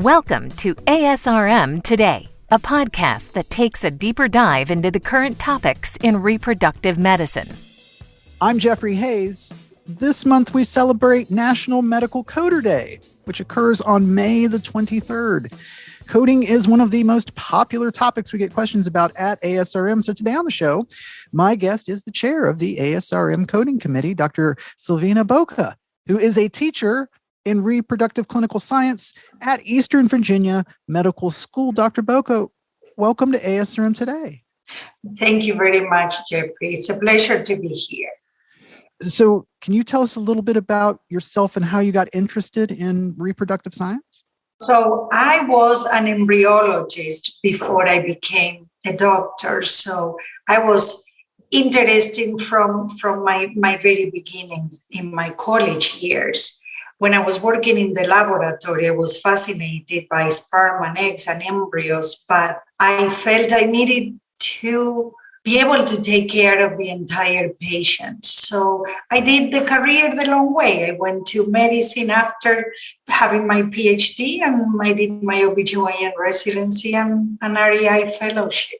Welcome to ASRM Today, a podcast that takes a deeper dive into the current topics in reproductive medicine. I'm Jeffrey Hayes. This month we celebrate National Medical Coder Day, which occurs on May the 23rd. Coding is one of the most popular topics we get questions about at ASRM. So today on the show, my guest is the chair of the ASRM Coding Committee, Dr. Silvina Bocca, who is a teacher in reproductive clinical science at Eastern Virginia Medical School. Dr. Bocca, welcome to ASRM Today. Thank you very much, Jeffrey. It's a pleasure to be here. So can you tell us a little bit about yourself and how you got interested in reproductive science? So I was an embryologist before I became a doctor. So I was interested from my very beginnings in my college years. When I was working in the laboratory, I was fascinated by sperm and eggs and embryos, but I felt I needed to be able to take care of the entire patient. So I did the career the long way. I went to medicine after having my PhD, and I did my OBGYN residency and an REI fellowship.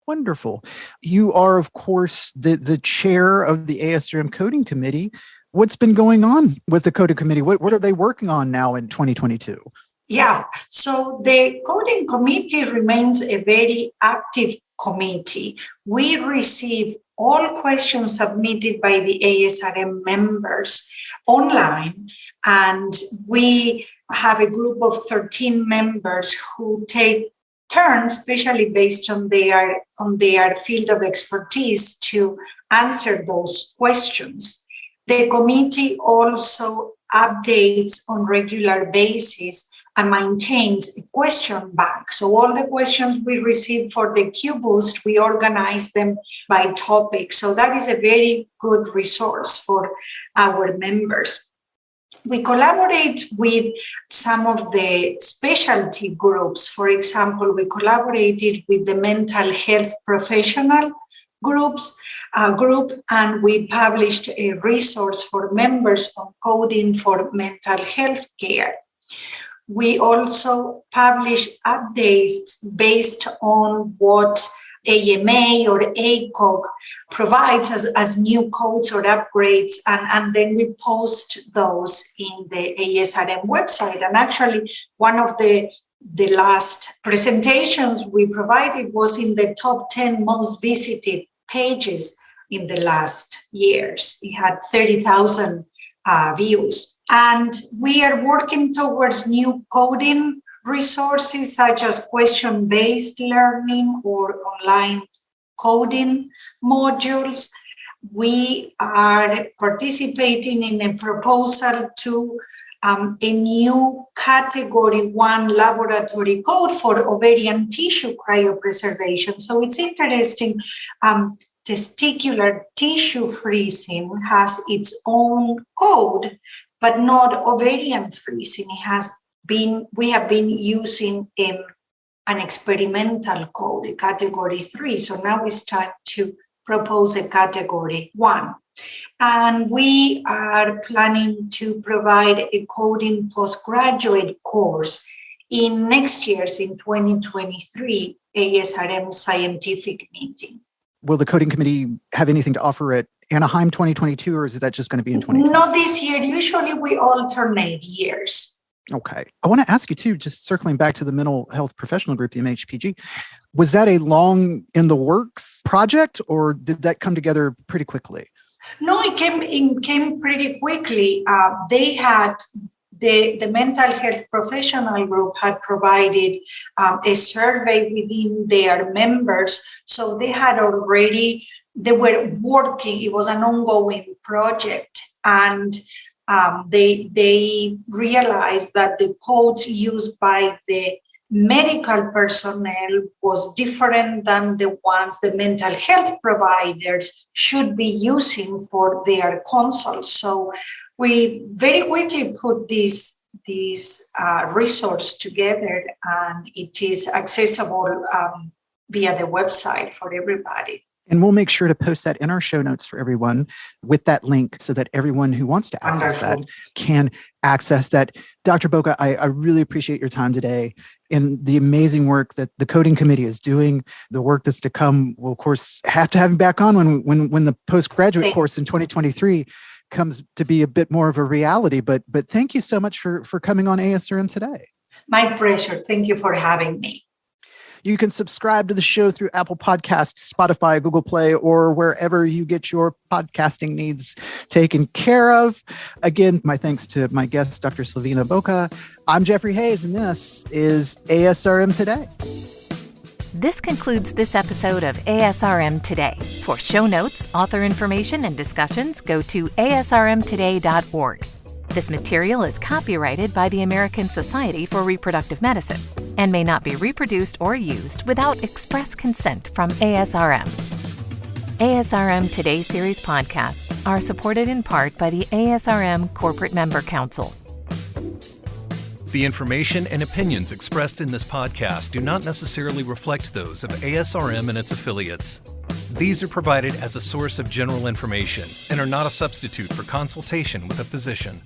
Wonderful. You are, of course, the chair of the ASRM Coding Committee. What's been going on with the Coding Committee? What are they working on now in 2022? Yeah, so the Coding Committee remains a very active committee. We receive all questions submitted by the ASRM members online, and we have a group of 13 members who take turns, especially based on their field of expertise, to answer those questions. The committee also updates on regular basis and maintains a question bank. So all the questions we receive for the Q-Boost, we organize them by topic. So that is a very good resource for our members. We collaborate with some of the specialty groups. For example, we collaborated with the mental health professional group, and we published a resource for members on coding for mental health care. We also publish updates based on what AMA or ACOG provides as new codes or upgrades, and then we post those in the ASRM website. And actually, one of the last presentations we provided was in the top 10 most visited pages in the last years. It had 30,000 views. And we are working towards new coding resources such as question-based learning or online coding modules. We are participating in a proposal to a new Category 1 laboratory code for ovarian tissue cryopreservation. So it's interesting. Testicular tissue freezing has its own code, but not ovarian freezing. We have been using an experimental code, a Category 3. So now it's time to propose a Category 1. And we are planning to provide a coding postgraduate course in next year's, in 2023, ASRM scientific meeting. Will the Coding Committee have anything to offer at Anaheim 2022, or is that just going to be in 2022? Not this year. Usually we alternate years. Okay. I want to ask you too, just circling back to the mental health professional group, the MHPG, was that a long in the works project, or did that come together pretty quickly? No, it came pretty quickly. They had the mental health professional group had provided a survey within their members. So they were working. It was an ongoing project, and they realized that the codes used by the medical personnel was different than the ones the mental health providers should be using for their consults. So we very quickly put this resource together, and it is accessible via the website for everybody. And we'll make sure to post that in our show notes for everyone with that link so that everyone who wants to access that can access that. Dr. Bocca, I really appreciate your time today and the amazing work that the Coding Committee is doing. The work that's to come, we'll, of course, have to have you back on when the postgraduate course in 2023 comes to be a bit more of a reality. But thank you so much for coming on ASRM today. My pleasure. Thank you for having me. You can subscribe to the show through Apple Podcasts, Spotify, Google Play, or wherever you get your podcasting needs taken care of. Again, my thanks to my guest, Dr. Silvina Bocca. I'm Jeffrey Hayes, and this is ASRM Today. This concludes this episode of ASRM Today. For show notes, author information, and discussions, go to asrmtoday.org. This material is copyrighted by the American Society for Reproductive Medicine and may not be reproduced or used without express consent from ASRM. ASRM Today series podcasts are supported in part by the ASRM Corporate Member Council. The information and opinions expressed in this podcast do not necessarily reflect those of ASRM and its affiliates. These are provided as a source of general information and are not a substitute for consultation with a physician.